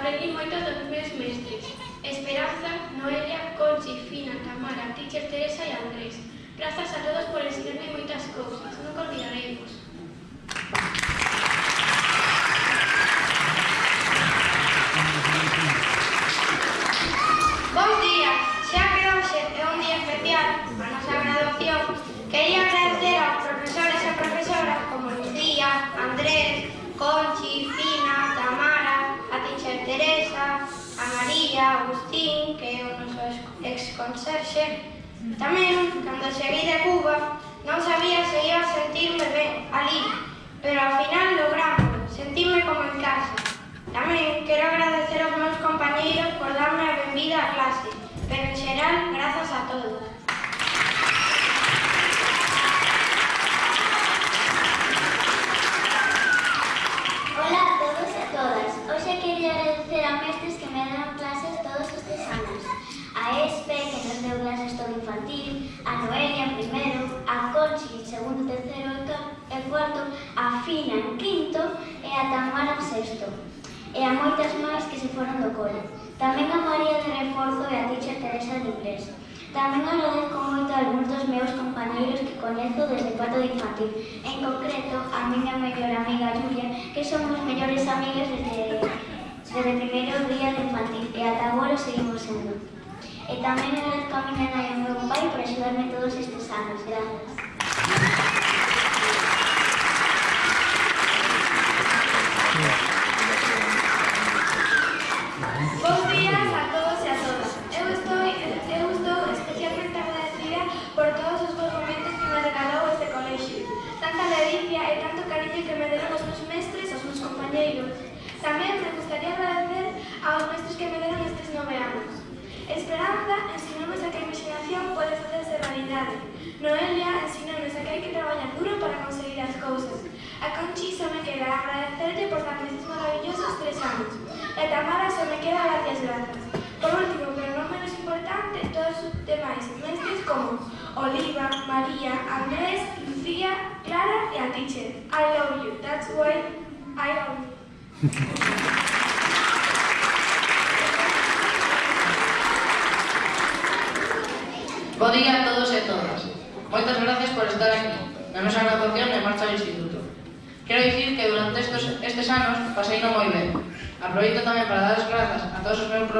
aprendí moito dos meus mestres. Esperanza, Noelia, Conchi, Fina, Tamara, Teacher Teresa e Andrés. Grazas a todos por ensinarme moitas cousas. Nunca olvidaremos. Bons días. Xa que hoxe é un día especial, a nosa graduación, quería agradecer aos profesores e profesoras como Lucía, Andrés, Conchi, Fina, Tamara, a Teacher Teresa, a María, Agustín, que é o noso ex-conserxe. Tamén, cando cheguei de Cuba, non sabía se iba a sentirme ben ali, pero ao final logramos, sentirme como en casa. Tamén quero agradecer aos meus compañeiros por darme a benvida á clase, pero en xeral, grazas a todos. Hola a todos e a todas. Hoxe quería agradecer a mestres que me deron clases todos estes anos. A Espe, que nos deu clases todo infantil, a Noelia en primeiro, a Conchi en segundo, terceiro e cuarto, a Fina en quinto e a Tamara en sexto. E a moitas máis que se foron do cole. Tamén a María de reforzo e a Teacher Teresa de inglés. Tamén agradezco moito a algúns dos meus compañeiros que coñezo desde cuarto de infantil. En concreto, a miña mellor amiga Julia, que somos mellores amigas desde primeiro día de infantil e ata agora seguimos sendo. E tamén agradezco a miña nai e ao meu pai por axudarme todos estes anos. Grazas. Bos días a todos e a todas. Eu estou especialmente agradecida por todos os bons momentos que me regalou este colexio. Tanta ledicia e tanto cariño que me deron os meus mestres e os meus compañeiros. Tamén me gustaría agradecer aos mestres que me deron estes 9 anos. Esperanza ensinounos a que a imaginación pode facerse realidade. Noelia ensinounos a que hai que traballar duro para conseguir as cousas. A Conchi só me queda agradecerlle por darme estes maravillosos 3 anos. E a Tamara só me queda dar as grazas. Por último, pero non menos importante, todos os demais mestres como Oliva, María, Andrés, Lucía, Clara e a Teacher. I love you. That's why I love you. Bo día a todos e todas. Moitas gracias por estar aquí, na nosa graduación e marcha ao instituto. Quero dicir que durante estes anos pasei non moi ben. Aproveito tamén para dar as grazas a todos os meus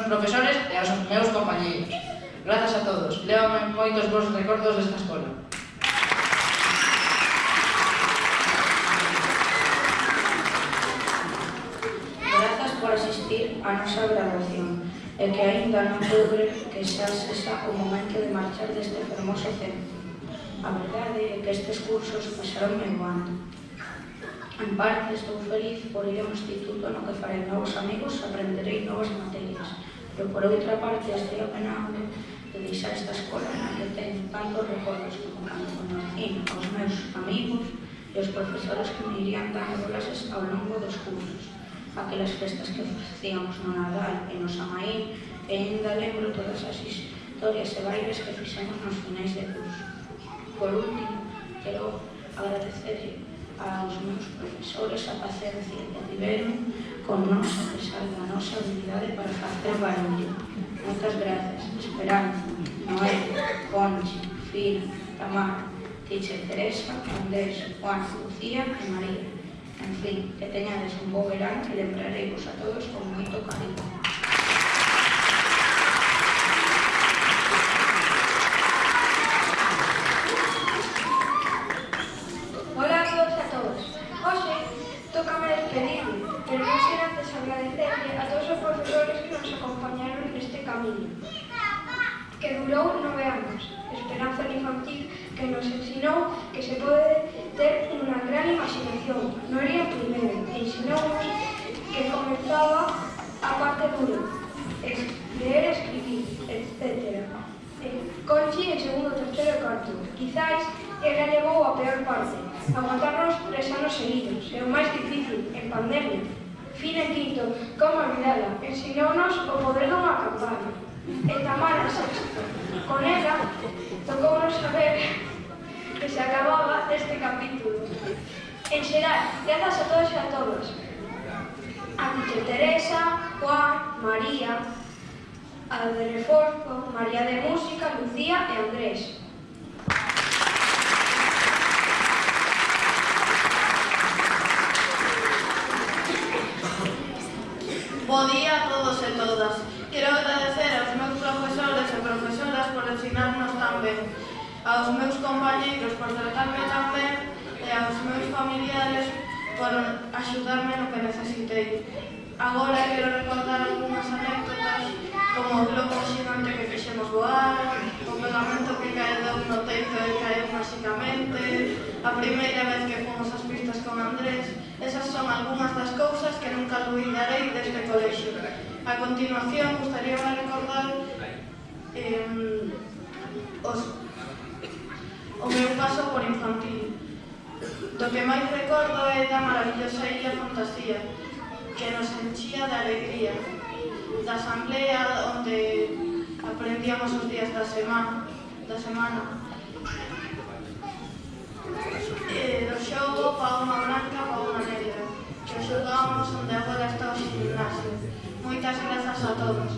profesores e aos meus compañeiros. Grazas a todos. Lévame moitos bons recordos desta escola. Grazas por asistir á nosa graduación e que aínda non podo crer que xa sexa o momento de marchar deste fermoso centro. A verdade é que estes cursos pasaronme voando. En parte estou feliz por ir a un instituto no que farei novos amigos e aprenderei novas materias, pero por outra parte estou apenado de deixar esta escola na que teño tantos recordos como cando conocí aos meus amigos e os profesores que me irían dando clases ao longo dos cursos. Aquelas festas que facíamos no Nadal e no Samaín, e ainda lembro todas as historias e bailes que fixemos nos finais de curso. Por último, quero agradecer aos meus profesores a paciencia que tiveron con nós a pesar da nosa habilidade para facer barullo. Moitas grazas. Esperanza, Noelia, Conchi, Fina, Tamara, Teacher Teresa, Andrés, Juan, Lucía e María. En fin, que teñades un bo verán que lembrareivos a todos con moito cariño. Hola a todos e a todas. Hoxe tócame despedirme, pero non sin antes agradecerle a todos os profesores que nos acompañaron neste camiño, que durou 9 anos. Esperanza infantil que nos ensinou que se pode ter unha gran imaginación. Noelia primeiro ensinounos que comenzaba a parte dura, leer, escribir, etc. Conchi en segundo, terceiro e cuarto. Quizáis ela levou a peor parte, aguantarnos 3 anos seguidos, e o máis difícil, en pandemia. Fina en quinto, como olvidala, ensinounos o poder dunha campana. E Tamara sexto. Con ela, tocounos saber que se acababa este capítulo. En xeral, grazas a todos e a todas. a Teacher Teresa, Juan, María, a de reforzo, María de música, Lucía e Andrés. Bo día a todos e todas. Quero agradecer aos meus profesores e profesoras por ensinarnos tan ben, aos meus compañeiros por tratarme tan ben e aos meus familiares por axudarme no que necesitei. Agora quero recordar algunhas anécdotas como o globo xigante que fixemos voar, o pegamento que caedou no teito e caeu máxicamente, a primeira vez que fomos ás pistas con Andrés. Esas son algunhas das cousas que nunca olvidarei deste colexio. A continuación, gustaría recordar o meu paso por infantil. Do que máis recordo é da maravillosa Illa Fantasía, que nos enchía de alegría, da asamblea onde aprendíamos os días da semana, do xogo Pauna Branca, Pauna Negra, que xogábamos onde agora está o gimnasio. Moitas grazas a todos.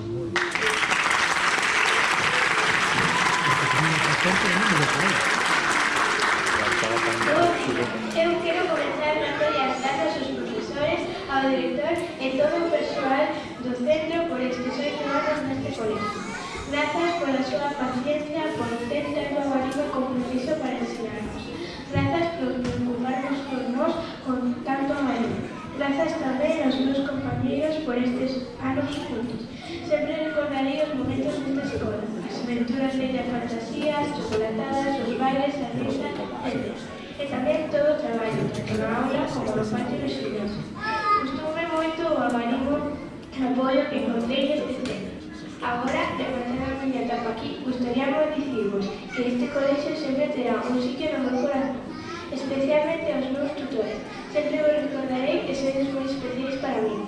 Eu quero comenzar dando as grazas aos profesores, ao director e todo o persoal do centro por estes 8 anos neste colegio. Grazas pola súa paciencia, por ter tanto abanico como preciso para ensinarnos. Grazas por preocuparnos por nós con tanto amor. Grazas tamén aos meus compañeiros por estes anos juntos. Sempre recordarei os momentos nesta escola, as aventuras de Illa Fantasía, as chocolatadas, os bailes, a risa, etc. E tamén todo o traballo, tanto na aula como no patio do gimnasio. Gustoume moito o abanico e apoio que encontrei neste centro. Agora, rematando a miña etapa aquí, gustaríame dicirvos que este colexio sempre terá un sitio no meu corazón, especialmente aos meus tutores. Sempre vos recordarei e sois moi especiais para mí.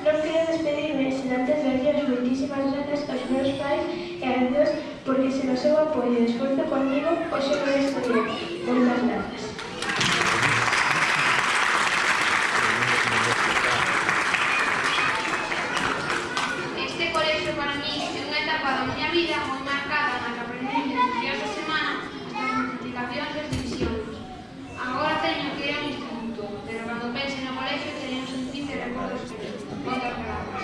Non quero despedirme sen antes darlle moitísimas grazas aos meus pais e a Dios porque sen o seu apoio e esforzo conmigo hoxe non estaría. Moitas grazas. Este colexio para mí é unha etapa da miña vida moi marcada na que aprendí desde días da semana hasta as multiplicacións e as divisións. Agora teño que ir ao instituto, pero cando pense no colexio teño un sinfín de recordos felices. Moitas grazas.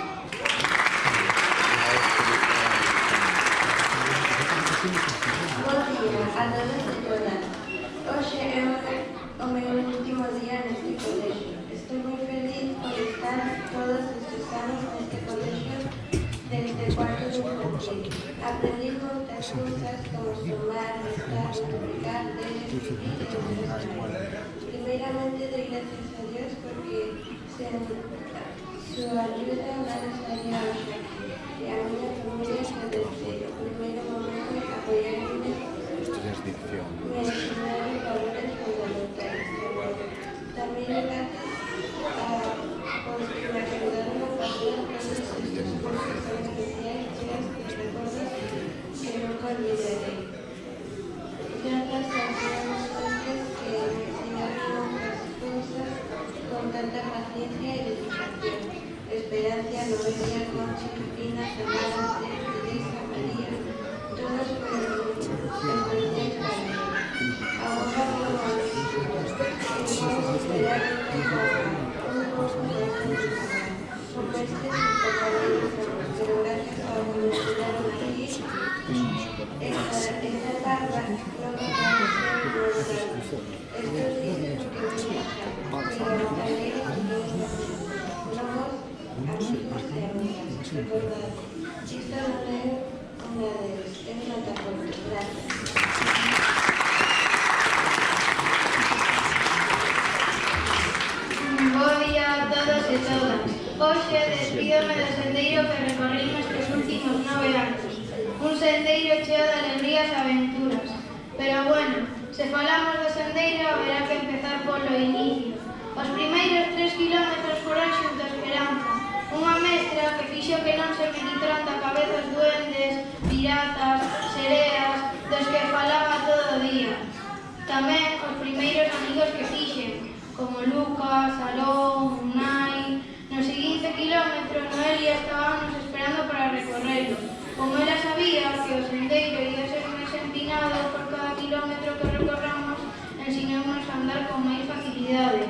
Bo día a todos e todas. Hoxe é o meu último día neste colexio. Estou moi feliz por estar todos estes anos neste colexio desde cuarto de infantil. Aprendí moitas cousas como sumar, restar, multiplicar, ler, escribir e outras máis. Primeiramente doy gracias a Dios porque sen súa ayuda nada estaría hoxe aquí. E a miña familia que desde o primeiro momento apoiaronme me enseñaron valores fundamentais. Tamén gracias a pois que me ajudaron a facer todos estes cursos tan especiais cheos de recordos que nunca olvidarei. Gracias a meus maestros que me enseñaron outras cousas con tanta paciencia e dedicación. Esperanza, Noelia, Conchi, Pina, Fernanda, Teresa, María, todos fueron especiais para mí. Agora vou a vamos esperar un pouco máis con mestres e compañeros, pero gracias ao que me enseñaron aquí, esta etapa non me parece normal. Estos días porque me pasan, pero alegre que todos somos amigos e amigas. Recordad, isto non é unha deles, é unha etapa. Gracias. Bo día a todos e todas. Hoxe despídome do sendeiro que recorri nestes últimos 9 anos. Un sendeiro cheo de alegrías e aventuras. Pero bueno, se falamos do sendeiro, haberá que empezar polo inicio. Os primeiros 3 kilómetros foron xunto a Esperanza, unha mestra que fixo que non se me quitaran da cabeza os duendes, piratas, sereas, dos que falaba todo o día. Tamén os primeiros amigos que fixen, como Lucas, Aló, Unai. No seguinte kilómetro Noelia estábamos esperando para recorrerlo. Como ela sabía que o sendeiro ia ser máis empinado por cada kilómetro que recorramos, ensinámonos a andar con máis facilidade.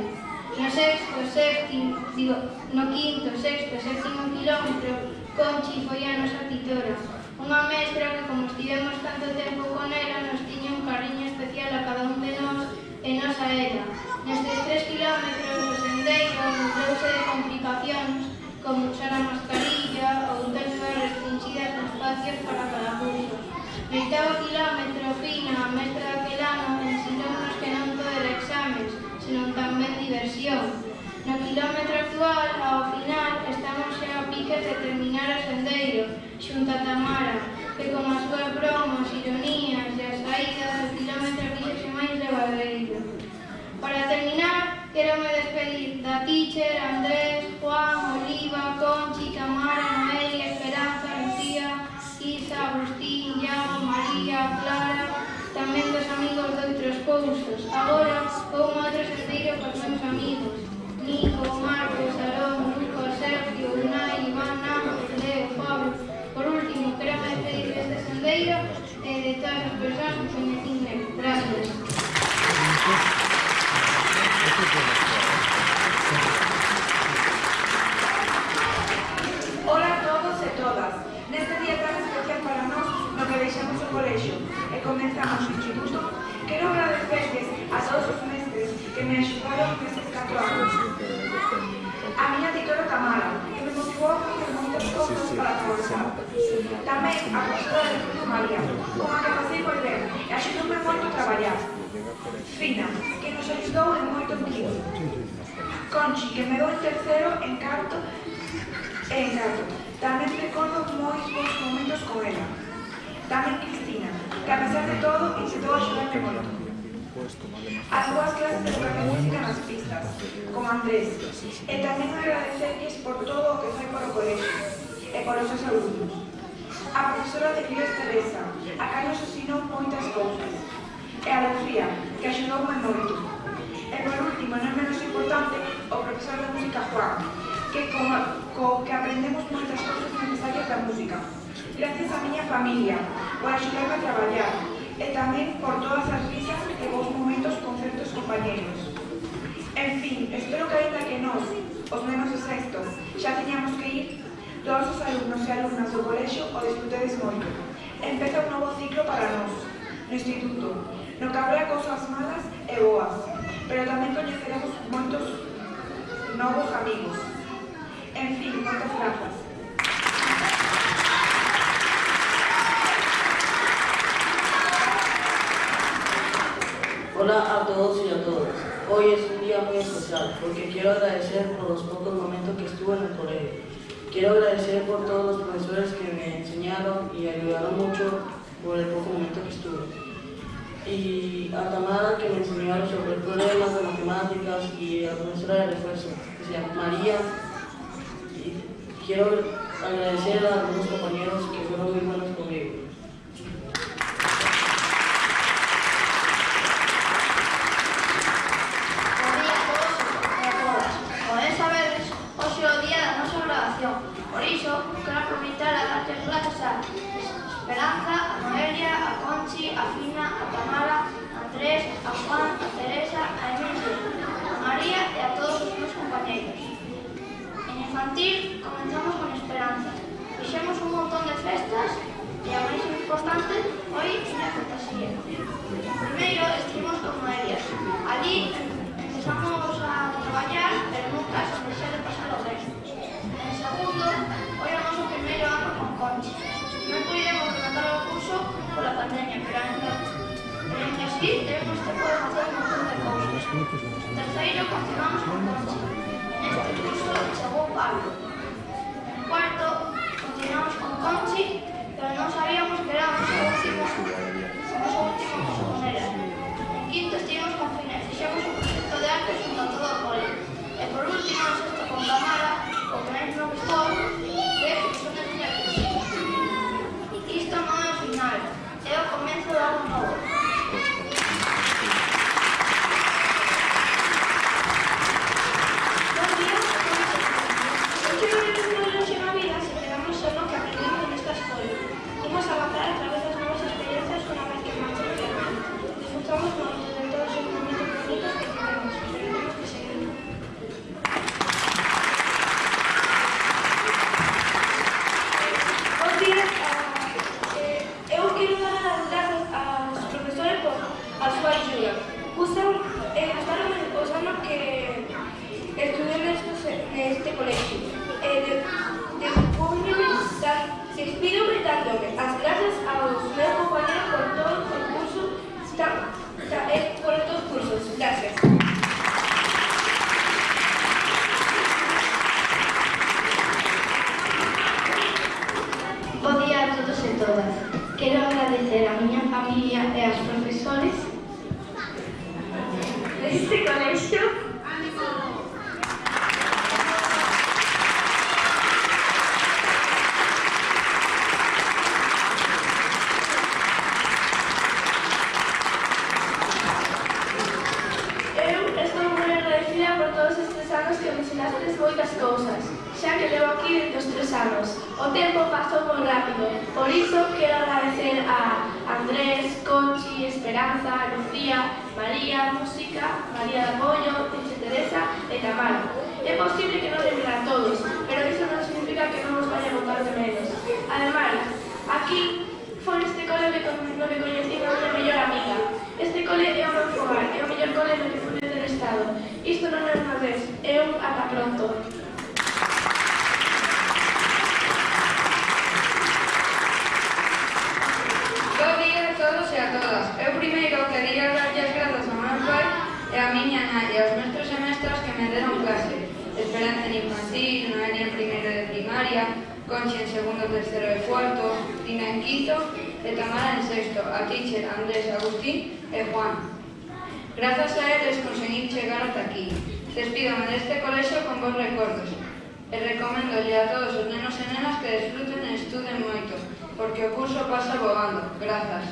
No quinto, sexto e sétimo kilómetro, Conchi foi a nosa titora. Unha mestra que, como estivemos tanto tempo con ela, nos tiña un cariño especial a cada un de nós e nos a ela. Nestes 3 kilómetros o sendeiro nublouse de complicacións, como usar a mascarilla ou ter zonas restringidas de espacios para cada curso. No 8º kilómetro, Fina, a mestra daquel ano, ensinounos que non todo era exames, senón tamén diversión. No kilómetro actual, ao final, estamos xa a piques de terminar o sendeiro, xunto a Tamara, que con as súas bromas, ironías e as saídas, o kilómetro fíxose máis levadeiro. Para terminar, quero me despedir da teacher, Andrés, Juan, Oliva, Conchi, Tamara, Noelia, Esperanza, Lucía, Isa, Agustín, Iago, María, Clara, tamén dos amigos de outros cursos. Agora, vou a outro sendeiro cos meus amigos. Nico, Marcos, Arón, Lucas, Sergio, Unai, Iván, Namo, Leo, Pablo. Por último, quero me despedir deste sendeiro e de todas as persoas que me tiñen. Gracias. Hola a todos e todas. Neste día tan especial para nós, no que deixamos o colexio e comenzamos o instituto, quero agradecerles a todos os mestres que me axudaron nestes 4 anos. A miña titora Tamara, que me motivou a facer moitas cousas para trabalhar. Tamén a profesora de Fruto María, con a que pasei moi ben e axudoume moito a traballar. Fina, que nos axudou en moito motivo. Conchi, que me dou en tercero, en cuarto. Tamén recordo moi bons momentos con ela. Tamén Cristina, que a pesar de todo intentou axudarme moito. As boas clases de educación física nas pistas, como Andrés. E tamén agradecerles por todo o que fai para o colexio e por os seus alumnos. A profesora de Críos Teresa, a que nos ensinou moitas cousas. E a Lucía, que axudoume moito. E por último, non menos importante, o profesor de música Juan, que co que aprendemos moitas cousas necesarias da música. Gracias a miña familia por axudarme a traballar e tamén por todas as risas e bons momentos con certos compañeros. En fin, espero que ainda que nós, os nenos de sexto, xa teñamos que ir, todos os alumnos e alumnas do colexio o disfrutedes moito. Empeza un novo ciclo para nós, no instituto, no que habrá cousas malas e boas, pero tamén coñeceremos moitos novos amigos. En fin, moitas grazas. Hola a todos y a todas. Hoy es un día muy especial porque quiero agradecer por los pocos momentos que estuve en el colegio. Quiero agradecer por todos los profesores que me enseñaron y ayudaron mucho por el poco momento que estuve. Y a Tamara, que me enseñó a resolver problemas de matemáticas, y a la profesora de refuerzo, que se llama María. Y quiero agradecer a algunos compañeros que fueron muy buenos conmigo. Por iso, quero aproveitar a darte as grazas a Esperanza, a Noelia, a Conchi, a Fina, a Tamara, a Andrés, a Juan, a Teresa, a Emilio, a María e a todos os meus compañeiros. En infantil comenzamos con Esperanza. Fixemos un montón de festas e a máis importante foi a fantasía. Primeiro estivemos con Noelia. Allí empezamos a traballar, pero nunca se deixa de pasar o ben. En segundo, hoy o noso primeiro ano con Conchi. Non pudemos rematar o curso pola pandemia, pero ainda así temos tempo de facer un montón de cousas. En terceiro, continuamos con Conchi. En este curso chegou Pablo. En cuarto, continuamos con Conchi, pero non sabíamos que era o noso último curso con ela. En quinto, estivemos con Fina e fixemos un proxecto de arte xunto a todo o cole. E por último, en sexto con Tamara, o que máis me gustou é que son de miña cristina. Isto non é o final, é o comezo de algo novo. Buen día a todos. Eu quero profesores de este colegio. Eu estou moi agradecida por todos estes anos que me ensinastes moitas cousas, xa que levo aquí desde os 3 anos. O tempo pasou moi rápido, por iso quero agradecer a Andrés, Conchi, Esperanza, Lucía, María, Música, María de Apoio, Tiche Teresa e Tamara. É posible que non lembre a todos, pero iso non significa que non os vaya a botar de menos. Ademais, aquí foi neste cole no que coñecín a miña mellor amiga. Este cole é o meu fogar, é o mellor cole no que fui del Estado. Isto non é unha vez, é un ata pronto. Bo día a todos e a todas. Eu primeiro quería darlle as grazas ao meu pai e a miña nai e aos mestres e mestras que me deron clase. Esperanza en infantil, Noelia en primeiro de primaria, Conchi en segundo, tercero e cuarto, Tina en quinto e Tamara en sexto, a Teacher, Andrés, Agustín e Juan. Grazas a eles conseguín chegar ata aquí. Despídome deste colexio con bons recordos e recomendolle a todos os nenos e nenas que desfruten e estuden moito, porque o curso pasa voando. Grazas.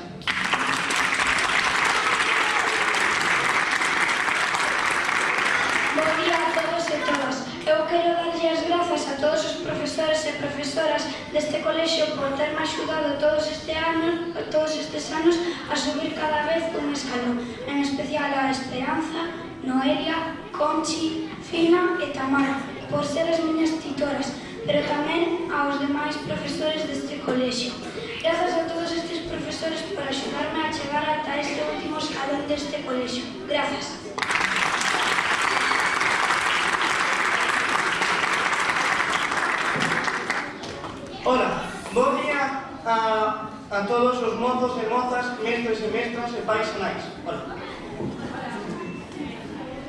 Bo día a todos e todas. Eu quero darlle as grazas a todos os profesores e profesoras deste colexio por terme axudado todos estes anos a subir cada vez un escalón, en especial a Esperanza, Noelia, Conchi, Fina e Tamara, por ser as miñas titoras, pero tamén aos demais profesores deste colexio. Grazas a todos estes profesores por axudarme a chegar ata este último escalón deste colexio. Grazas. Ola, bo día a todos os mozos e mozas, mestres e mestras e pais e nais. Ola.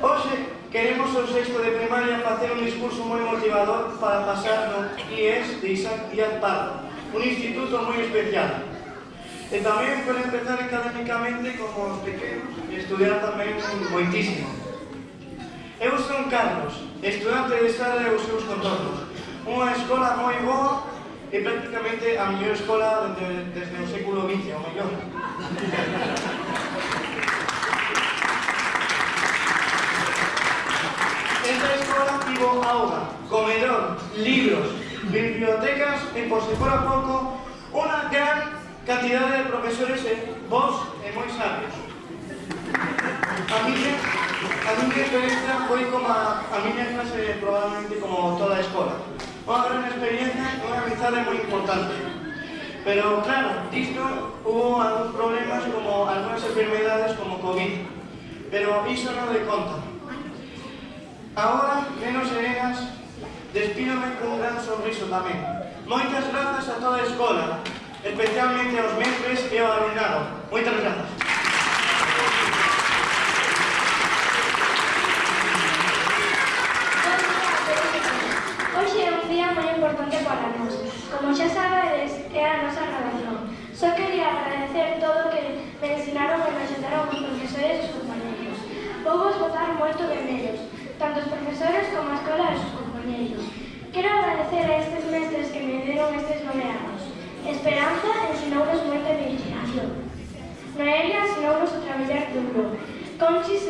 Hoxe queremos o sexto de primaria facer un discurso moi motivador para pasar no IES de Isaac Díaz Pardo, un instituto moi especial. E tamén para empezar académicamente como os pequenos e estudiar tamén moitísimo. Eu son Carlos, estudante de Sala e os seus contornos, unha escola moi boa e prácticamente a mellor escola desde o século XX, o mellor. Esta escola tivo auga, comedor, libros, bibliotecas e, por se fora pouco, unha gran cantidade de profesores bons e moi sabios. A miña experiencia foi como a miña clase probablemente como toda a escola. Unha gran experiencia e unha amizade moi importante. Pero, claro, disto hubo algúns problemas como algunhas enfermedades como COVID. Pero iso non de conta. Agora, nenos e nenas, despídome con un gran sorriso tamén. Moitas grazas a toda a escola, especialmente aos mestres e ao alumnado. Moitas grazas. Hoxe é un día moi importante para nós. Como xa sabedes, é a nosa graduación. Só quería agradecer todo o que me ensinaron e me axudaron os profesores e os compañeros. Vou vos botar moito de menos, tanto os profesores como a escola e os compañeros. Quero agradecer a estes mestres que me deron estes 9 anos. Esperanza ensinounos moita imaginación. Noelia ensinounos a traballar duro. Conchi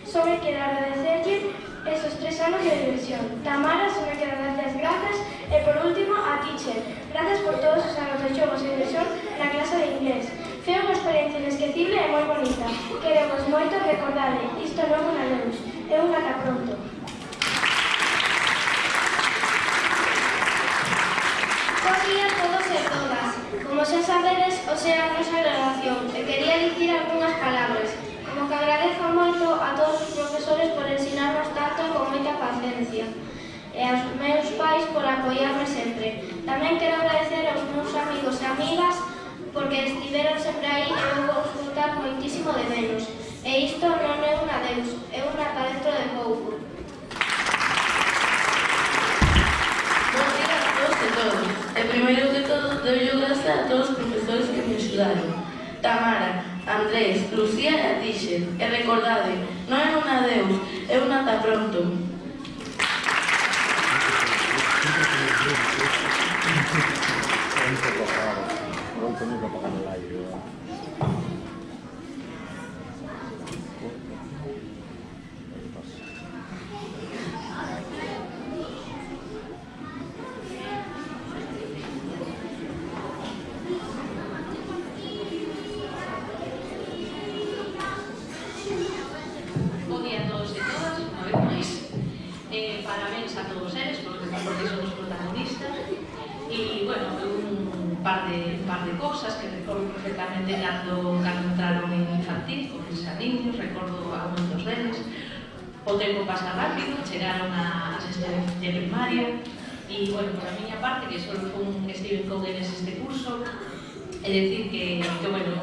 só me queda agradecerlle esos 3 anos de diversión. Tamara só me queda darlle as grazas e por último a Teacher. Grazas por todos os anos de xogos e diversión na clase de inglés. Foi unha experiencia inesquecible e moi bonita. Queremos moito recordarle, isto non é un adeus, é un ata pronto. Bo día a todos e todas. Como xa sabedes, hoxe é a nosa graduación e quería dicir algunhas palabras. Como que agradezo moito a todos os profesores por ensinarnos tanto con moita paciencia e aos meus pais por apoiarme sempre. Tamén quero agradecer aos meus amigos e amigas porque estiveron sempre aí e eu vou disfrutar moitísimo de menos. E isto non é un adeus, é un ata dentro de pouco. Bom dia a todos e todas. E primeiro de todo, doy gracias a todos os profesores que me axudaron. Tamara, Andrés, Lucía e a Tixer. E recordade, non é un adeus, é un ata pronto. Bo día a todos e todas, unha vez máis. Parabéns a todos eles, porque son os protagonistas. E, bueno, un par de cousas que recordo perfectamente cando entraron en infantil, con os niños, recordo algúns deles. O tempo pasa rápido, chegaron a sexta de primaria. E, bueno, por a miña parte, que só estive con eles este curso, é dicir que bueno,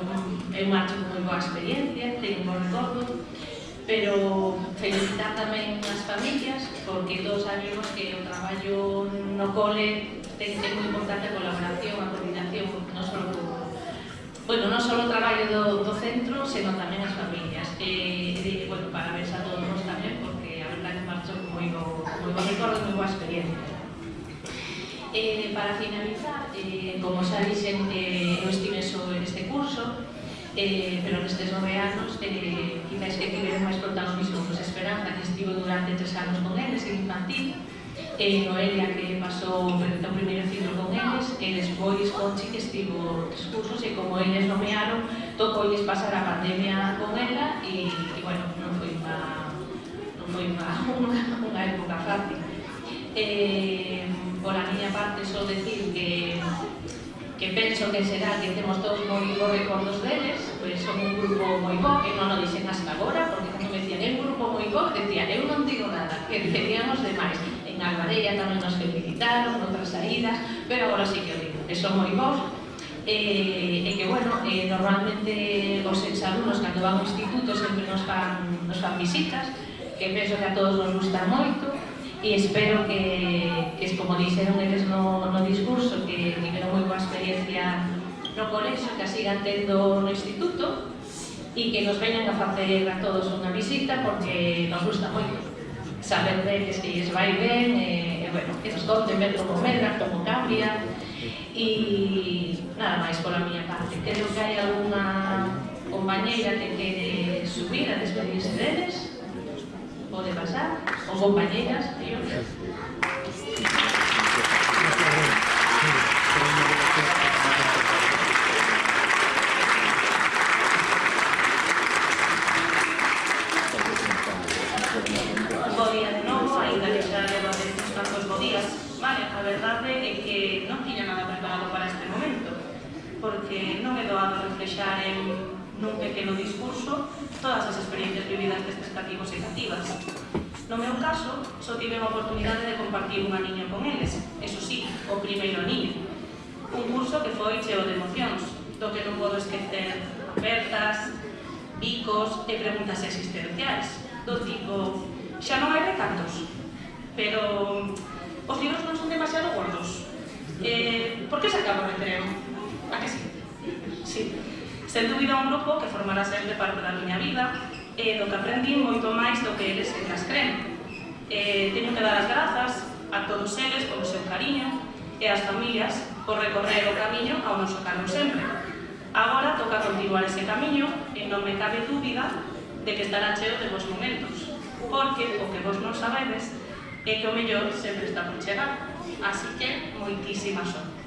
é un marcho con moi boa experiencia, teño un bon recordo, pero felicitar tamén as familias, porque todos sabemos que o traballo no cole ten moi importante a colaboración, a coordinación, non só o traballo do centro, senón tamén as familias. Bueno, parabéns a todos nós tamén, porque a verdade marcho con moi bo recordo e moi boa experiencia. Para finalizar, como xa dixen, eu estive só en este curso, pero nestes 9 anos quizás que tiveron máis protagonismo pues Esperanza, que estivo durante 3 anos con eles en infantil, Noelia, que pasou o primeiro ciclo con eles, e despois Conchi, que estivo 3 cursos, e como eles nomearon, tocoulles pasar a pandemia con ela, e bueno, non foi unha época fácil. Por a miña parte, só decir que penso que será que temos todos moi bons recordos deles, pois son un grupo moi bo, que non o dixen hasta agora, porque cando me decían, é un grupo moi bo, decían, eu non digo nada, que teníamos demais. En Alvarella tamén nos felicitaron, outras saídas, pero agora sí que o digo, que son moi bons, e que, bueno, normalmente os exalumnos cando van ao instituto sempre nos fan visitas, que penso que a todos nos gusta moito, e espero que como dixeron eles no discurso, que tiveron moi boa experiencia no colexio, que a sigan tendo no instituto, e que nos veñan a facer a todos unha visita, porque nos gusta moito saber deles que lles vai ben, bueno, que nos conten ver como medra, como cambia, e nada máis por a miña parte. Creo que hai alguna compañeira que quere subir a despedirse deles. Pode pasar, ou compañeras, e outras. Bo día de novo, ainda que xa leva uns tantos bo días. Vale, a verdade é que non tiña nada preparado para este momento, porque non é doado reflexar nun pequeno discurso todas as experiencias vividas destes cativos e cativas. No meu caso, só tive a oportunidade de compartir un aniño con eles, eso sí, o primeiro aniño. Un curso que foi cheo de emocións, do que non podo esquecer apertas, bicos e preguntas existenciais, do tipo, xa non hai recantos, pero os libros non son demasiado gordos. Por que se acaba o recreo? A que sí? Sí. Sen dúbida un grupo que formará sempre parte da miña vida, do que aprendí moito máis do que eles entras creen. Teño que dar as grazas a todos eles polo seu cariño e ás familias por recorrer o camiño ao noso carón sempre. Agora toca continuar ese camiño e non me cabe dúbida de que estará cheo de bons momentos, porque o que vos non sabedes é que o mellor sempre está por chegar. Así que, moitísima sorte.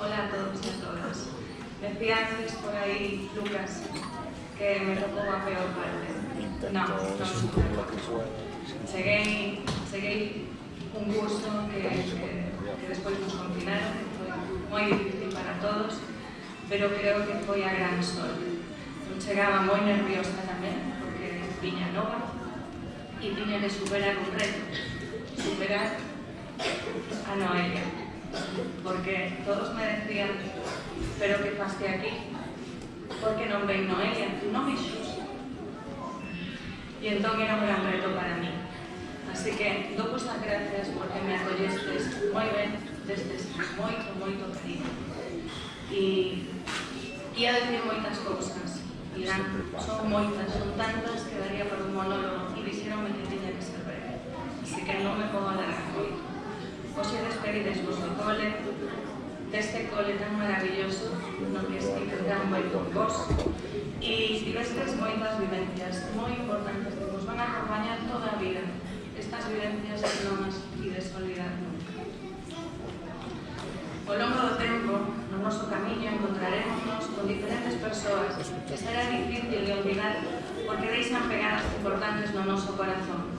Hola a todos y a todas. Decía antes por ahí Lucas que me tocó a peor parte. No, Seguei un curso que despois nos confinaron, que foi moi difícil para todos, pero creo que foi a gran sorte. Eu chegaba moi nerviosa tamén, porque viña nova, e tiña que superar un reto, superar a Noelia, porque todos me decían, pero que faste aquí? Porque non ven Noelia, non me xusto. E entón era un gran reto para mí. Así que dou vos as gracias porque me acollestes moi ben, destes moito, moito cariño. E ia decir moitas cousas, irán, son moitas, son tantas que daría para un monólogo e dixeronme que tiña que ser breve. Así que non me podo alargar moito. Hoxe despedides vos do cole, deste cole tan maravilloso no que estive tan moi con vos, e tivestes moitas vivencias moi importantes que vos van a acompañar toda a vida. Estas vivencias non as ides olvidar nunca. Ao longo do tempo, no noso camiño, encontraremos con diferentes persoas que será difícil de olvidar porque deixan pegadas importantes no noso corazón.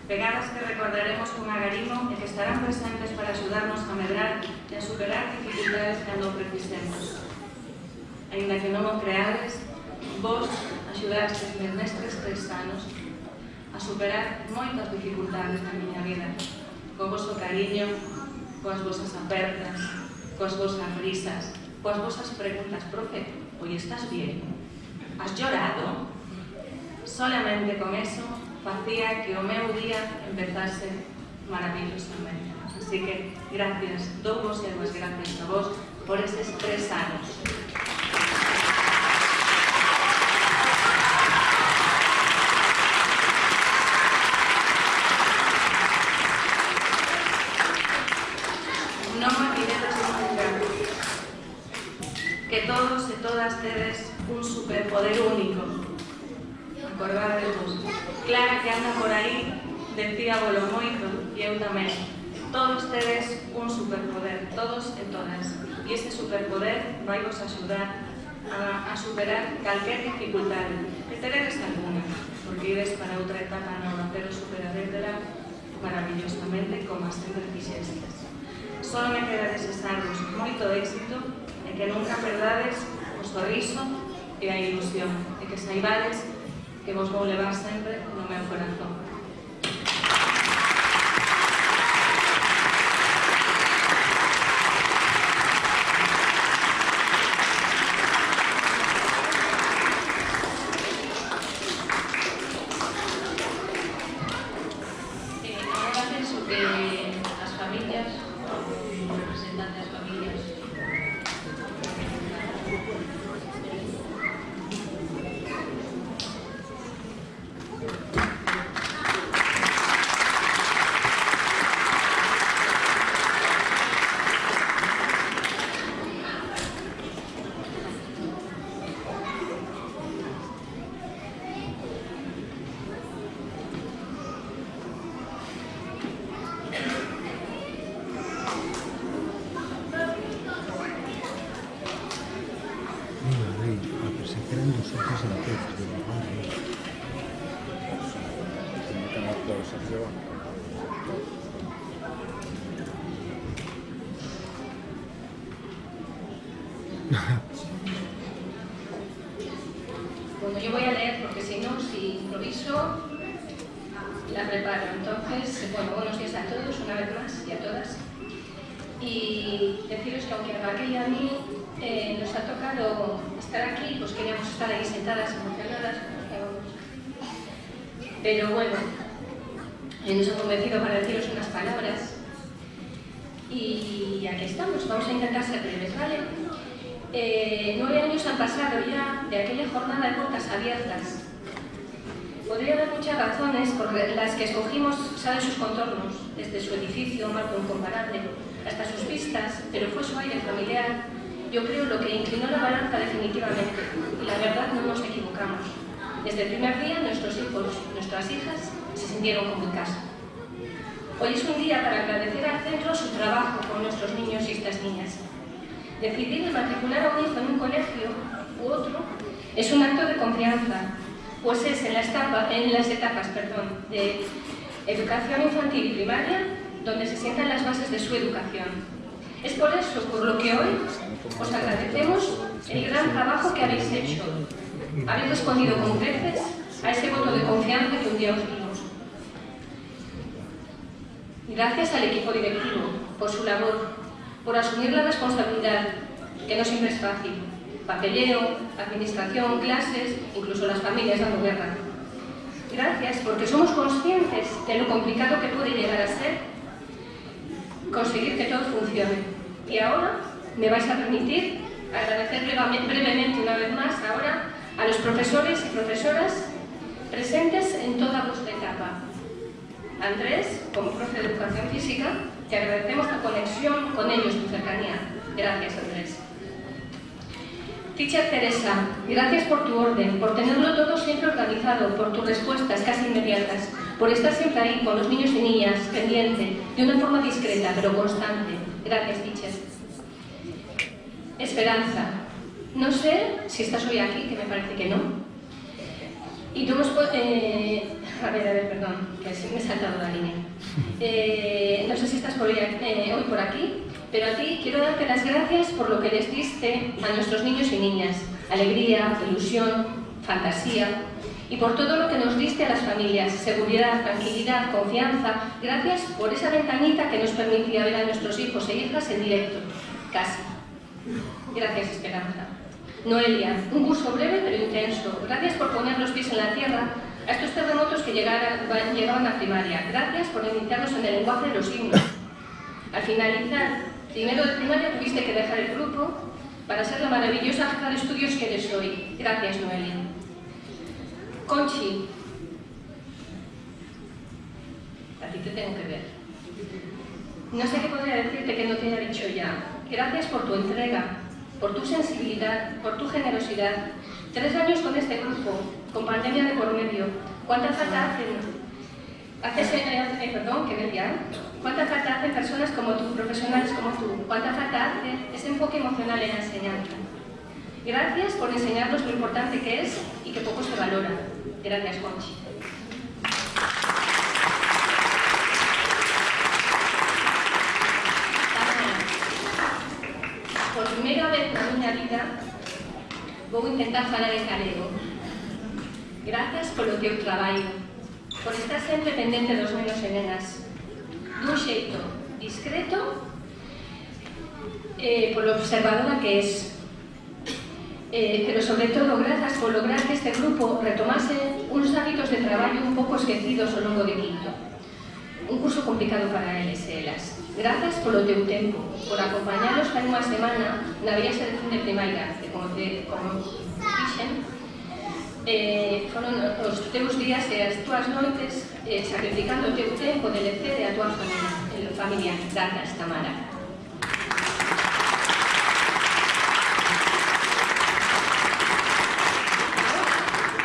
Pegadas que recordaremos con agarimo e que estarán presentes para axudarnos a medrar e a superar dificultades cando o precisemos. Ainda que non o creades, vos axudastes nestes 3 anos a superar moitas dificultades na miña vida, co vosso cariño, coas vosas apertas, coas vosas risas, coas vosas preguntas. Profe, hoy estás bien? Has llorado? Solamente con eso facía que o meu día empezase maravillosamente. Así que, gracias, dou vos e as gracias a vos por eses 3 anos. Non olvidedes nunca que todos e todas tedes un superpoder único. Acordadevos. Clara que anda por aí, decía bolo moito, e eu tamén. Todos tedes un superpoder, todos e todas. E ese superpoder vai vos axudar a superar calquer dificultade, que teredes alguna, porque ides para outra etapa nova, pero superadetela maravillosamente como sempre fixestes. Só me queda desearos moito éxito e que nunca perdades o sorriso e a ilusión, e que saibades que vos vou levar sempre no meu corazón. Agora penso que as familias, os representantes das familias, Bueno, yo voy a leer porque si no, si improviso, la preparo. Entonces, bueno, buenos días a todos, una vez más, y a todas. Y deciros que aunque a Raquel y a mí nos ha tocado estar aquí, pues queríamos estar ahí sentadas, emocionadas, pero bueno, nos ha convencido para deciros unas palabras. Y aquí estamos, vamos a intentar ser breves, ¿vale? 9 años han pasado ya de aquella jornada de puertas abiertas. Podría haber muchas razones por las que escogimos saber sus contornos, desde su edificio, un marco incomparable, hasta sus vistas, pero fue su aire familiar, yo creo, lo que inclinó la balanza definitivamente. Y la verdad, no nos equivocamos. Desde el primer día, nuestros hijos, nuestras hijas, se sintieron como en casa. Hoy es un día para agradecer al centro su trabajo con nuestros niños y estas niñas. Decidir matricular a un hijo en un colegio u otro es un acto de confianza, pues es en las etapas de educación infantil y primaria donde se sientan las bases de su educación. Es por eso por lo que hoy os agradecemos el gran trabajo que habéis hecho. Habéis respondido con creces a ese voto de confianza que un día os dimos. Gracias al equipo directivo por su labor, por asumir la responsabilidad, que no siempre es fácil. Papeleo, administración, clases, incluso las familias dando guerra. Gracias porque somos conscientes de lo complicado que puede llegar a ser conseguir que todo funcione. Y ahora me vais a permitir agradecer brevemente una vez más ahora a los profesores y profesoras presentes en toda vuestra etapa. Andrés, como profe de Educación Física, te agradecemos tu conexión con ellos, tu cercanía. Gracias, Andrés. Teacher Teresa, gracias por tu orden, por tenerlo todo siempre organizado, por tus respuestas casi inmediatas, por estar siempre ahí con los niños y niñas, pendiente, de una forma discreta pero constante. Gracias, teacher. Esperanza, no sé si estás hoy aquí, que me parece que no. Y tú nos a ver, perdón, que me he saltado la línea. No sé si estás hoy por aquí, pero a ti quiero darte las gracias por lo que les diste a nuestros niños y niñas. Alegría, ilusión, fantasía, y por todo lo que nos diste a las familias. Seguridad, tranquilidad, confianza. Gracias por esa ventanita que nos permitía ver a nuestros hijos e hijas en directo, casi. Gracias, Esperanza. Noelia, un curso breve pero intenso. Gracias por poner los pies en la tierra a estos terremotos que llegaban a primaria. Gracias por iniciarnos en el lenguaje de los signos. Al finalizar primero de primaria tuviste que dejar el grupo para ser la maravillosa jefa de estudios que eres hoy. Gracias, Noelia. Conchi, a ti te tengo que ver. No sé qué podría decirte que no te haya dicho ya. Gracias por tu entrega, por tu sensibilidad, por tu generosidad. 3 años con este grupo, con pandemia de por medio. ¿Cuánta falta ¿Cuánta falta hacen personas como tú, profesionales como tú? ¿Cuánta falta hace ese enfoque emocional en la enseñanza? Gracias por enseñarnos lo importante que es y que poco se valora. Gracias, Conchi. Por primera vez na miña vida vou intentar falar en galego. Gracias polo teu traballo, por estar sempre pendente dos nenos e nenas, dun xeito discreto, polo observadora que es, pero sobre todo grazas por lograr que este grupo retomase uns hábitos de traballo un pouco esquecidos ao longo de quinto. Un curso complicado para eles e elas. Grazas polo teu tempo, por acompañalos hai unha semana na vía selección de primaria, que como dixen, foron os teus días e as túas noites sacrificando o teu tempo de lecer e a túa familia. Grazas, Tamara.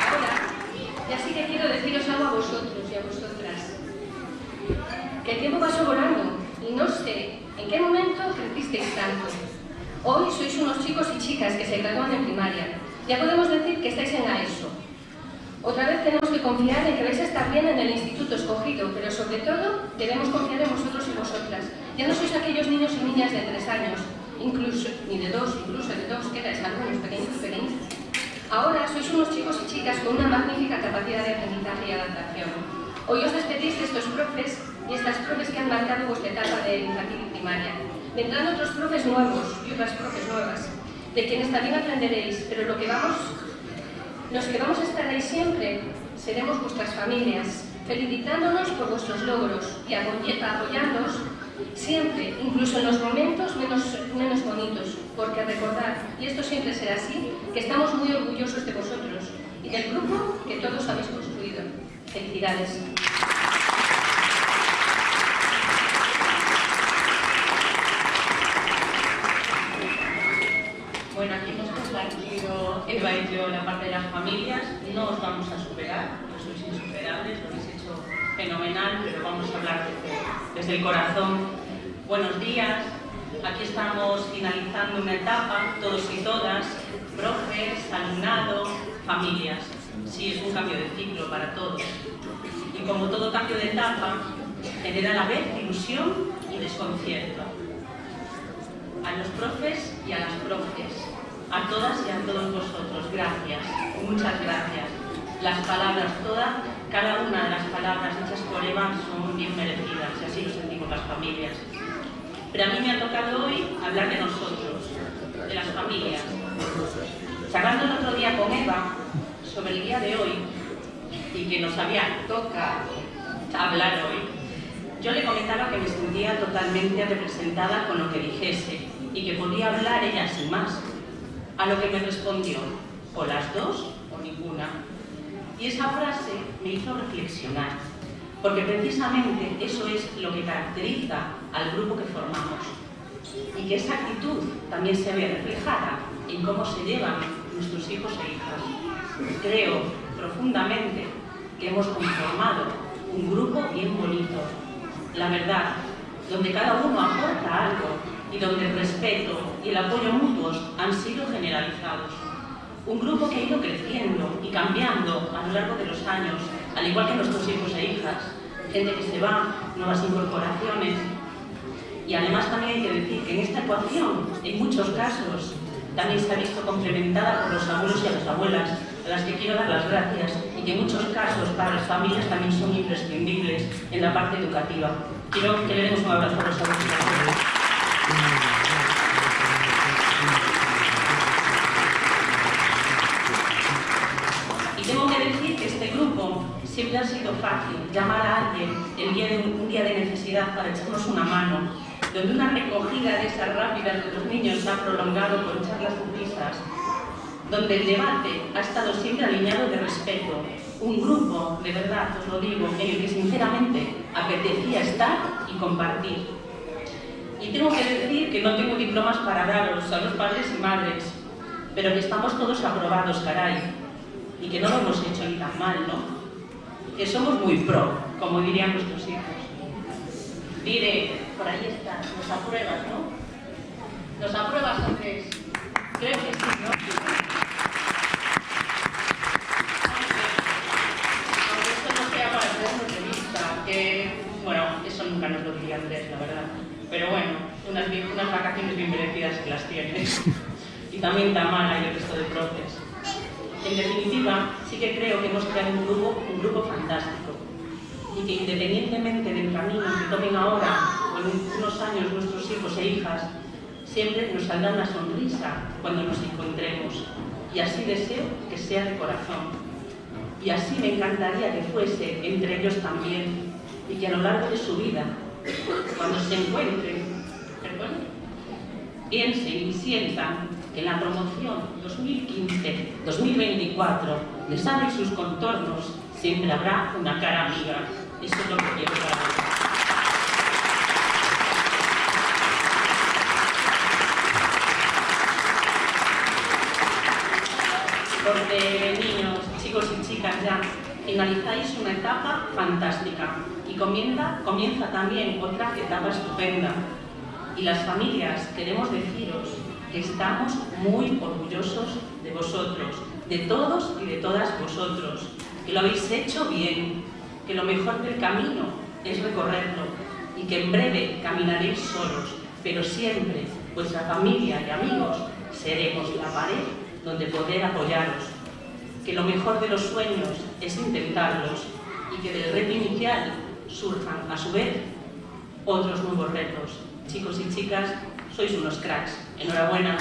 Ahora, ya sí que quiero deciros algo a vosotros y a vosotras. Que el tiempo pasó volando y no sé en qué momento crecisteis tanto. Hoy sois unos chicos y chicas que se gradúan en primaria. Ya podemos decir que estáis en la ESO. Otra vez tenemos que confiar en que vais a estar bien en el instituto escogido, pero sobre todo debemos confiar en vosotros y vosotras. Ya no sois aquellos niños y niñas de 3 años, incluso, ni de 2, incluso de 2, quedáis algunos pequeños. Ahora sois unos chicos y chicas con una magnífica capacidad de aprendizaje y adaptación. Hoy os despedís de estos profes y estas profes que han marcado vuestra etapa de infantil y primaria. Vendrán otros profes nuevos y otras profes nuevas, de quienes también aprenderéis, pero los que vamos a estar ahí siempre seremos vuestras familias, felicitándonos por vuestros logros y apoyándoos siempre, incluso en los momentos menos bonitos, porque recordad, y esto siempre será así, que estamos muy orgullosos de vosotros y del grupo que todos habéis construido. Felicidades. Bueno, aquí hemos compartido Eva y yo la parte de las familias. No os vamos a superar, no sois insuperables, lo habéis hecho fenomenal, pero vamos a hablar desde el corazón. Buenos días, aquí estamos finalizando una etapa, todos y todas, profes, alumnado, familias. Sí, es un cambio de ciclo para todos. Y como todo cambio de etapa, genera a la vez ilusión y desconcierto. A los profes y a las profes, a todas y a todos vosotros, gracias, muchas gracias. Las palabras, cada una de las palabras hechas por Eva son bien merecidas, y así lo sentimos las familias. Pero a mí me ha tocado hoy hablar de nosotros, de las familias. Charlando el otro día con Eva sobre el día de hoy, y que nos había tocado hablar hoy, yo le comentaba que me sentía totalmente representada con lo que dijese y que podía hablar ella sin más. A lo que me respondió, o las dos o ninguna. Y esa frase me hizo reflexionar, porque precisamente eso es lo que caracteriza al grupo que formamos. Y que esa actitud también se ve reflejada en cómo se llevan nuestros hijos e hijas. Creo profundamente que hemos conformado un grupo bien bonito, la verdad, donde cada uno aporta algo y donde el respeto y el apoyo mutuos han sido generalizados. Un grupo que ha ido creciendo y cambiando a lo largo de los años, al igual que nuestros hijos e hijas, gente que se va, nuevas incorporaciones. Y además también hay que decir que en esta ecuación, en muchos casos, también se ha visto complementada por los abuelos y las abuelas, a las que quiero dar las gracias, y que en muchos casos para las familias también son imprescindibles en la parte educativa. Quiero que le demos un abrazo a los abuelos y las abuelas. Y tengo que decir que este grupo siempre ha sido fácil llamar a alguien un día de necesidad para echarnos una mano, donde una recogida de esas rápidas de los niños se ha prolongado con charlas y risas, donde el debate ha estado siempre alineado de respeto. Un grupo, de verdad, os lo digo, en el que sinceramente apetecía estar y compartir. Y tengo que decir que no tengo diplomas para daros a los padres y madres, pero que estamos todos aprobados, caray, y que no lo hemos hecho ni tan mal, ¿no? Que somos muy pro, como dirían nuestros hijos. Diré, por ahí está, nos apruebas, ¿no? ¿Nos apruebas, Andrés? Creo que sí, ¿no? Aunque esto no sea para hacer una entrevista, que, bueno, eso nunca nos lo diría Andrés, la verdad. Pero bueno, unas vacaciones bien merecidas que las tienes. Y también Tamara y el resto de profes. En definitiva, sí que creo que hemos creado un grupo fantástico. Y que independientemente del camino que tomen ahora o en unos años nuestros hijos e hijas, siempre nos saldrá una sonrisa cuando nos encontremos. Y así deseo que sea de corazón. Y así me encantaría que fuese entre ellos también. Y que a lo largo de su vida, cuando se encuentren, piensen y sientan que en la promoción 2015-2024 les abren sus contornos, siempre habrá una cara amiga. Eso es lo que quiero para ellos. Porque, niños, chicos y chicas, ya finalizáis una etapa fantástica y comienza también otra etapa estupenda. Y las familias queremos deciros que estamos muy orgullosos de vosotros, de todos y de todas vosotros, que lo habéis hecho bien, que lo mejor del camino es recorrerlo y que en breve caminaréis solos, pero siempre vuestra familia y amigos seremos la pared donde poder apoyaros, que lo mejor de los sueños es intentarlos y que del reto inicial surjan a su vez otros nuevos retos. Chicos y chicas, sois unos cracks. Enhorabuena.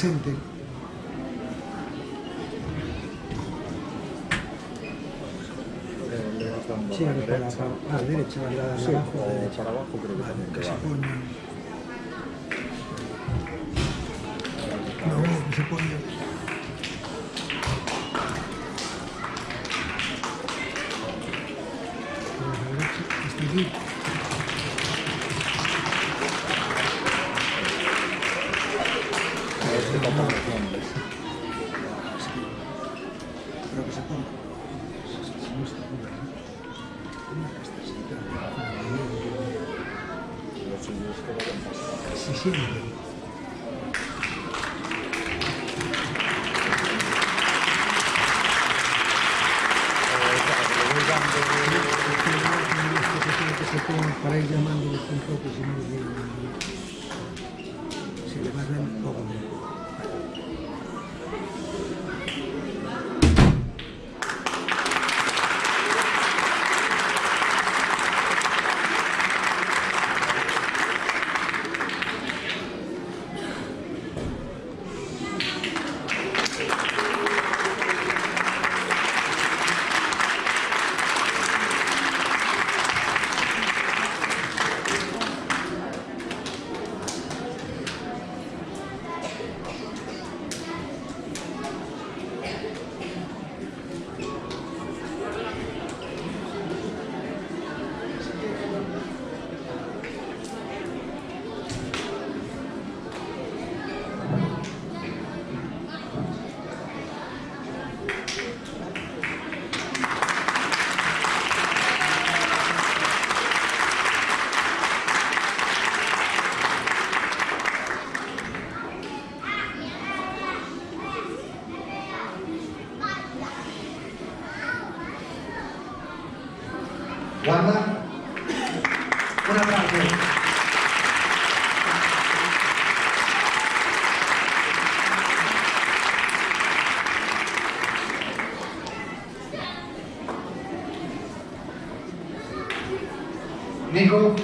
senten. Sí, a la derecha, la de abajo. Para abajo creo que se pongan. No, que se pongan. A la derecha, hasta aquí. Pero que se ponga. Sí, sí. Para ir llamándolos un poco, si no se le va a dar un poco de... Wanda, un aplauso. Nico.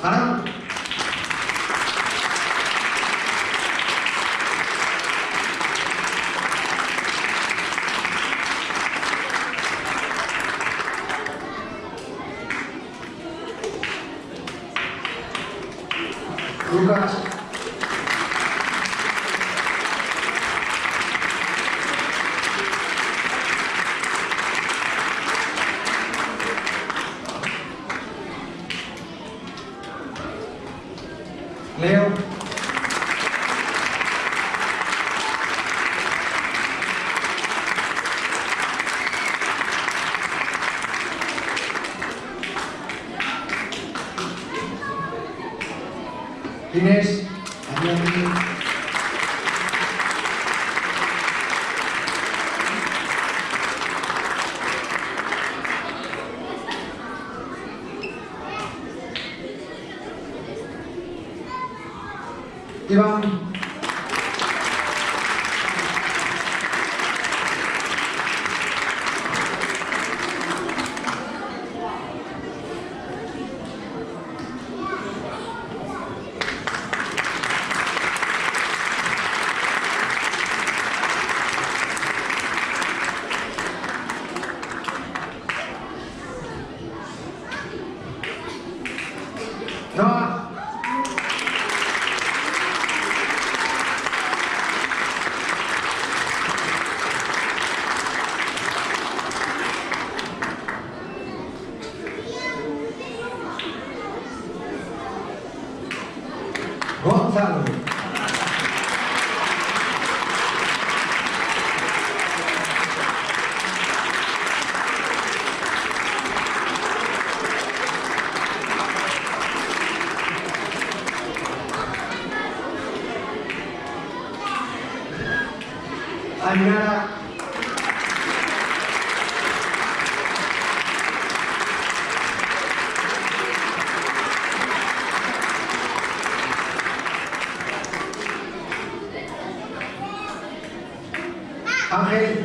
Ana. Lucas. Leo. Inés. Ariadne. Iván. Noah. Gonzalo. Ainara. Ángel.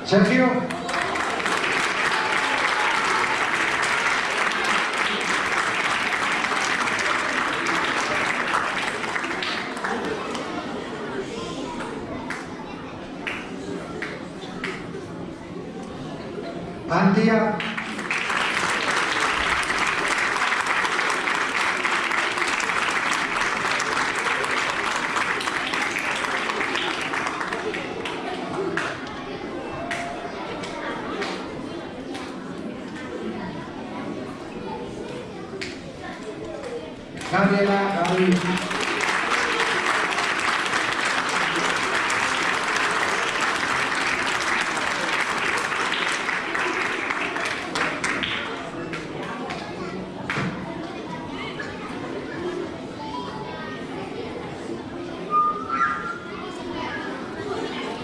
Sergio. Antia. Gabriela, Gaby.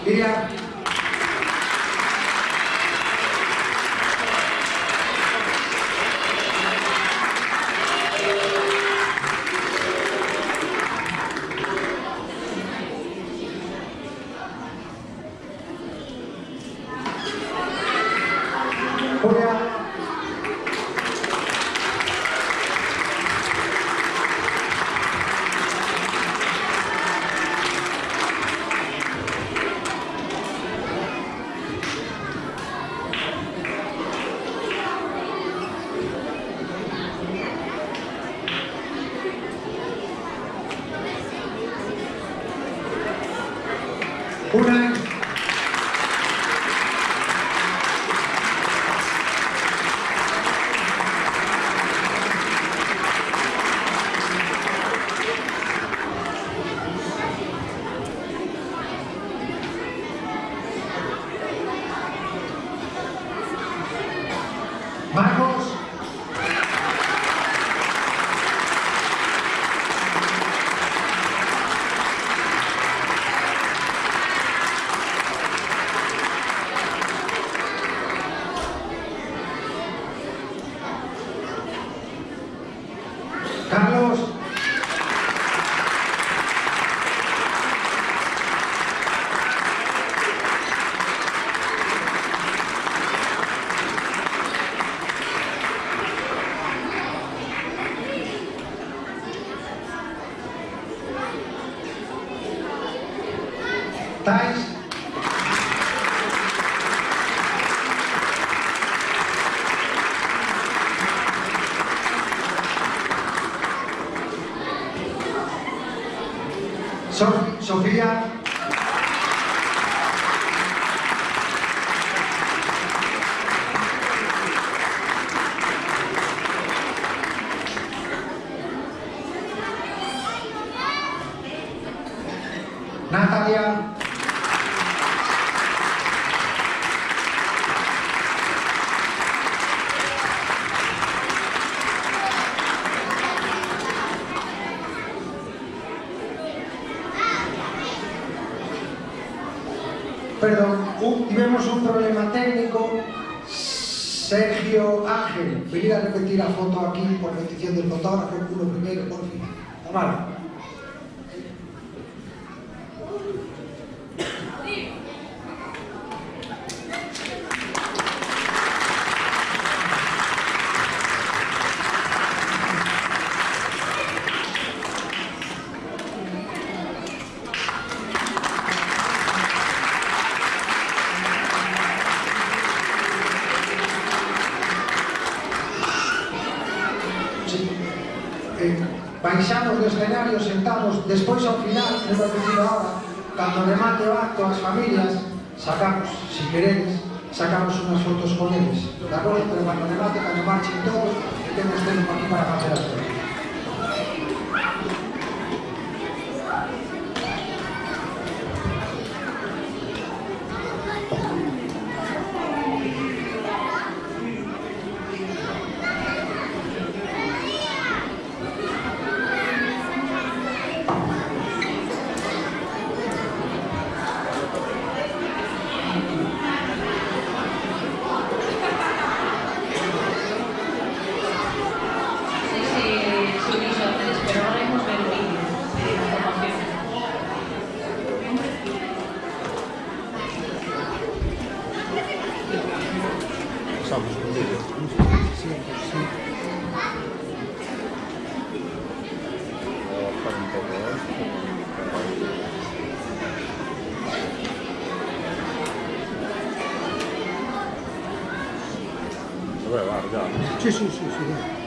Iria. Julia. Una. Marcos. Carlos. Thais. Sofía. Natalia. Perdón, tivemos un problema técnico. Sergio Ángel, venir a repetir a foto aquí por petición del fotógrafo, uno primero, por fin. Tomar. Baixamos do escenario, sentamos, despois ao final, non vou decir agora, cando remate o acto as familias, sacamos, se queredes, sacamos unhas fotos con eles, de acordo? Pero cando remate, cando marchen todos, temos tempo aquí para facer as fotos. Sí, sí, sí, sí.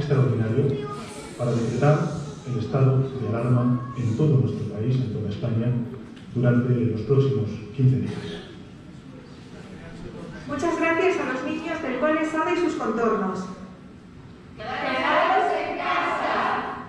extraordinario para decretar el estado de alarma en todo nuestro país, en toda España, durante los próximos 15 días. Muchas gracias a los niños del Cole Sada y sus contornos. ¡Quedaros en casa!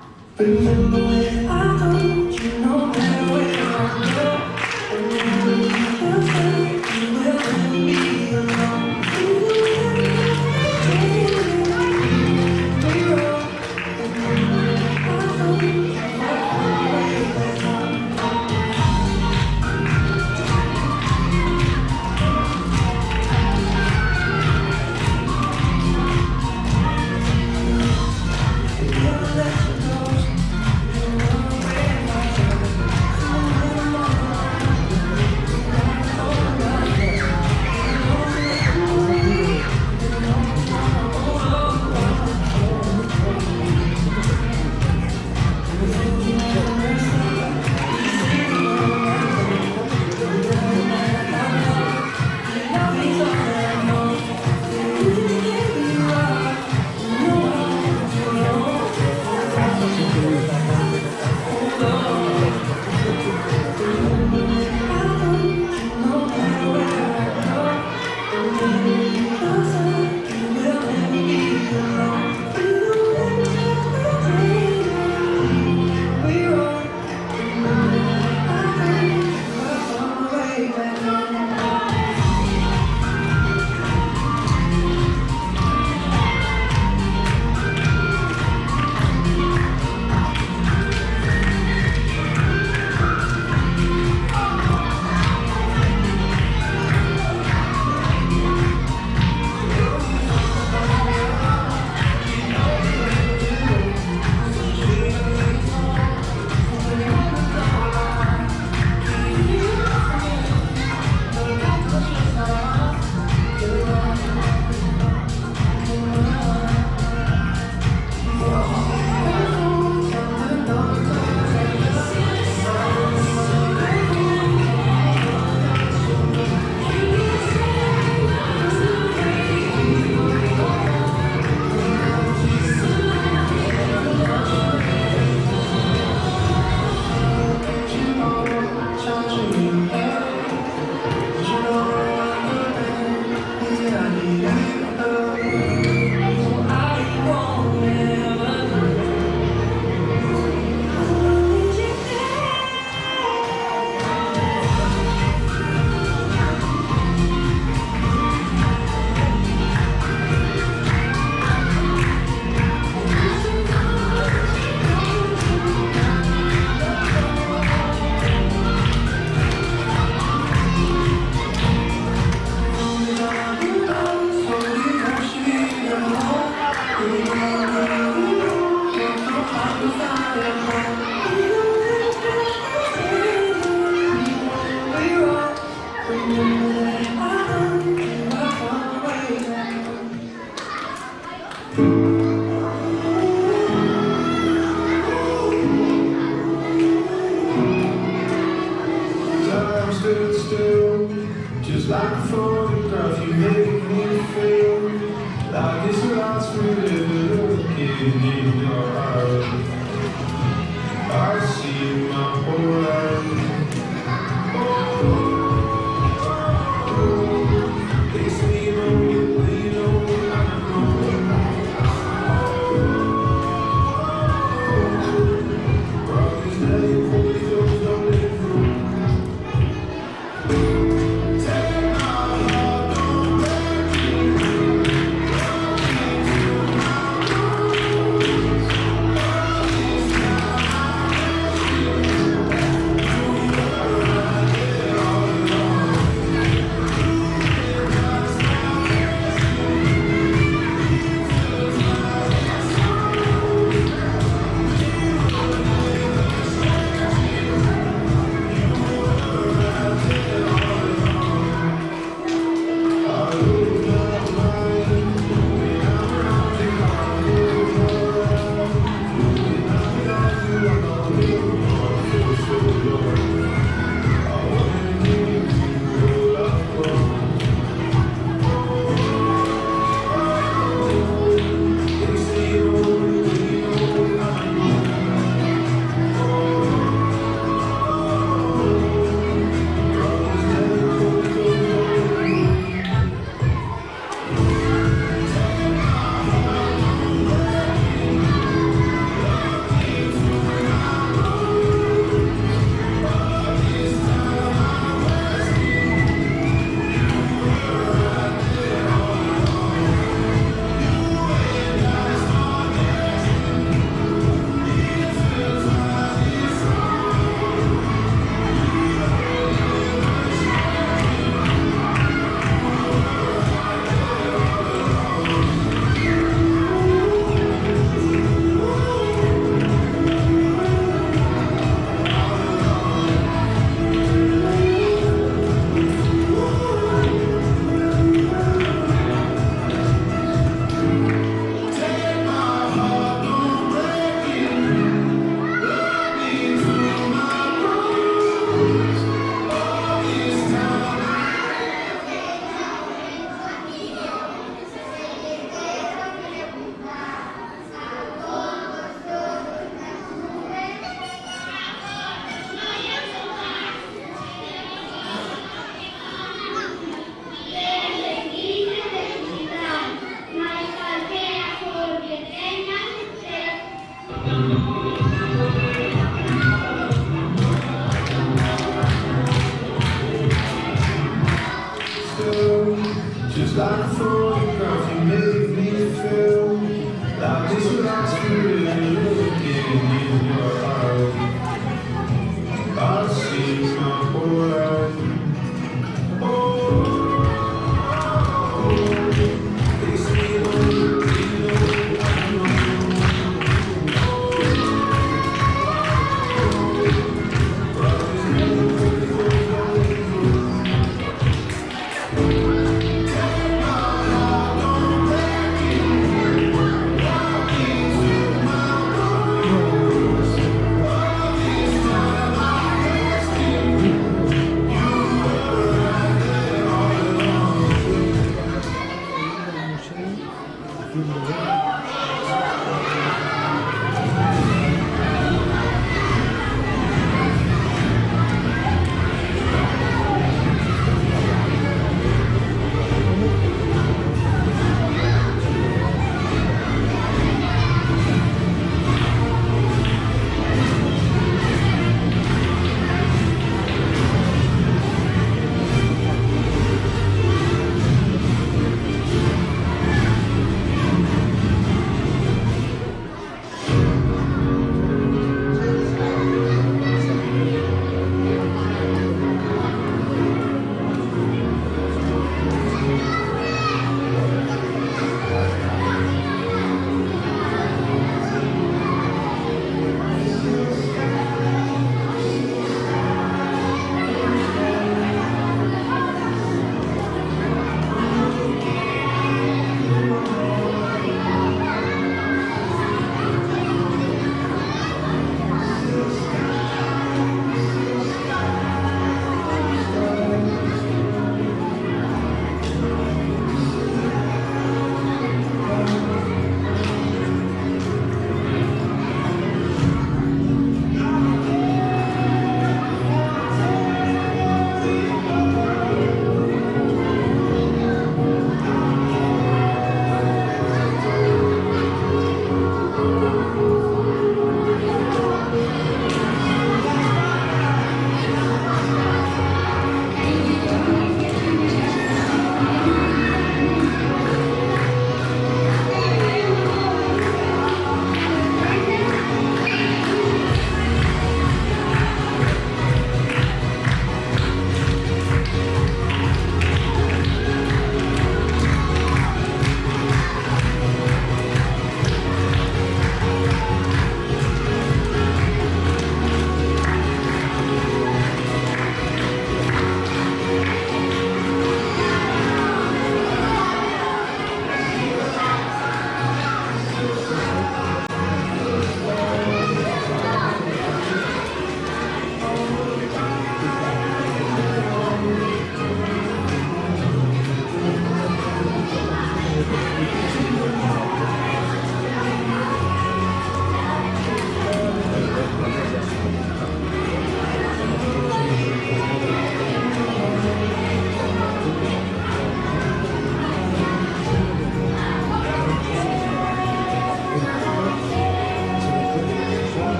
fin de guerra.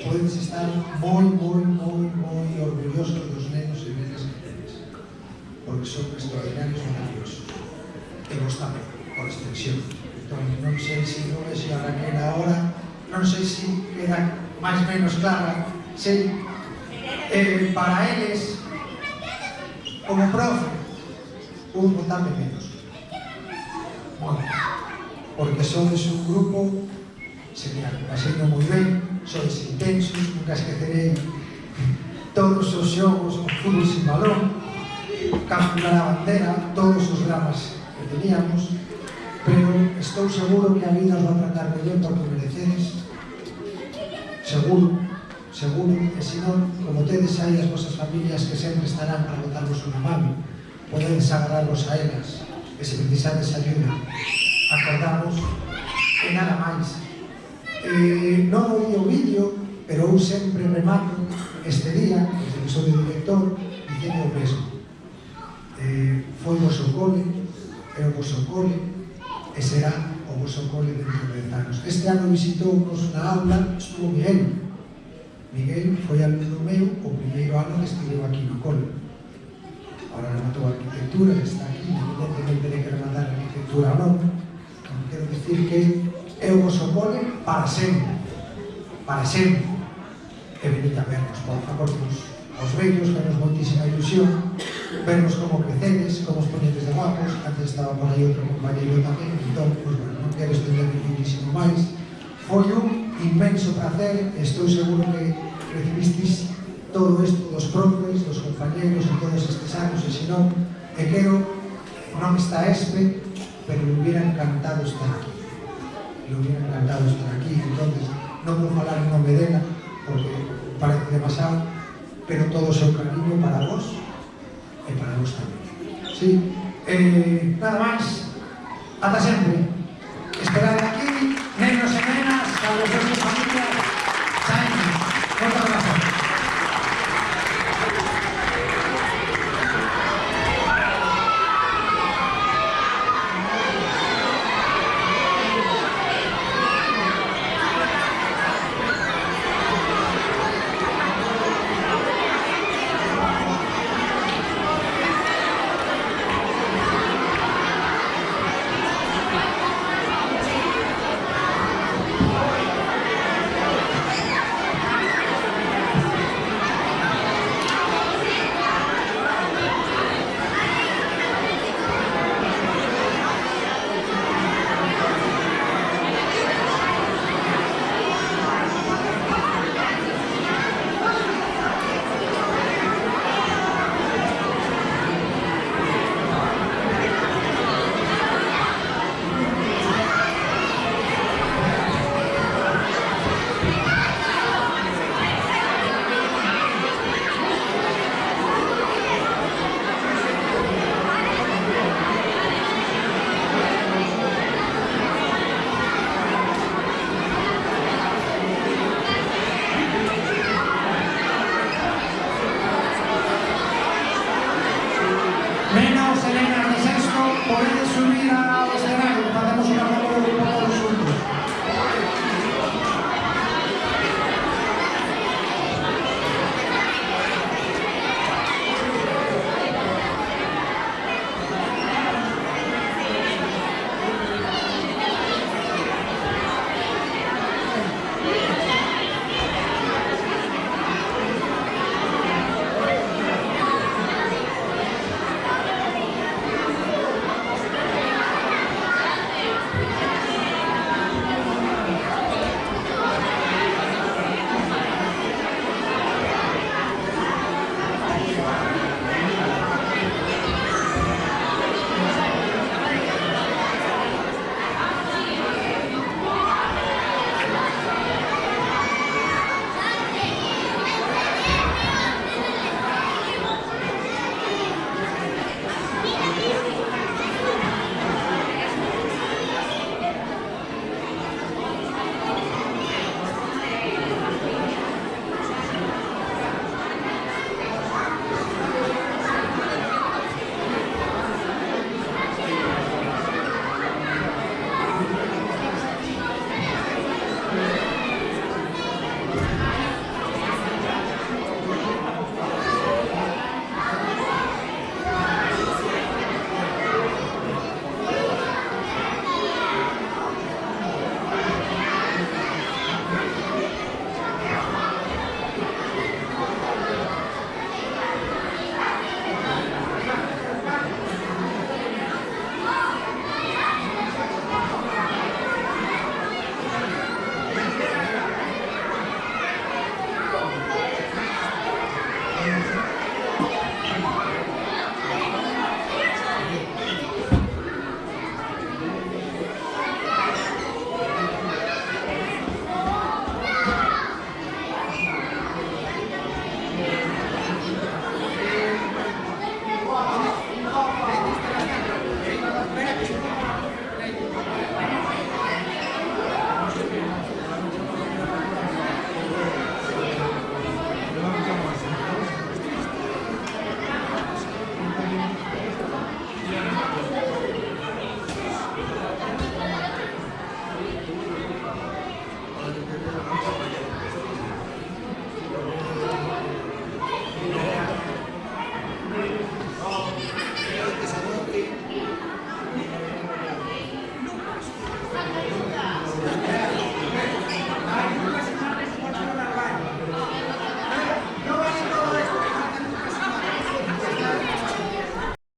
Podes estar moi orgullosos dos nenos e nenas que tenes, porque son extraordinarios e maravillosos. E vos tamén, por extensión. Entón, non sei se non vexo a Raquel agora, non sei se era máis menos clara, sei, para eles, como profe, un votame menos. Bueno, porque sodes un grupo, se me pasando moi ben, sodes intensos, nunca esquecerei todos os xogos, o fútbol sin balón, capturar a bandera, todos os dramas que teníamos, pero estou seguro que a vida os va a tratar mellor porque merecedes, seguro, e se non, como tedes aí as vosas familias que sempre estarán para botarvos unha mano, podedes agarrarvos a elas, que se precisades ayuda, acordamos, e nada máis. Non oí o vídeo, pero eu sempre remato este día, desde que sou de director, dicendo o mesmo. Foi o vosso cole, é o vosso cole, e será o vosso cole dentro de 10 anos. Este ano visitounos na aula, estuvo Miguel. Miguel foi alumno meu o primeiro ano que estive aquí no cole. Ahora rematou a arquitectura, está aquí, independentemente de que rematar a arquitectura ou non. Quero dicir que é o vosso cole para sempre, e venid a vernos, por favor, os vellos, que nos moitísima ilusión, vernos como crecedes, como os poñetes de guapos, antes estaba por aí outro compañeiro tamén, entón, pues, bueno, non quero estenderme muchísimo máis, foi un inmenso placer, estou seguro que recibisteis todo isto dos profes, dos compañeros en todos estes anos, e se non, e quero, non está Espe, pero me hubiera encantado estar aquí. que lo hubiera encantado estar aquí, entonces non vou falar en nome dela, porque parece demasiado, pero todo o seu cariño para vos e para vos tamén. Sí, nada máis, ata sempre.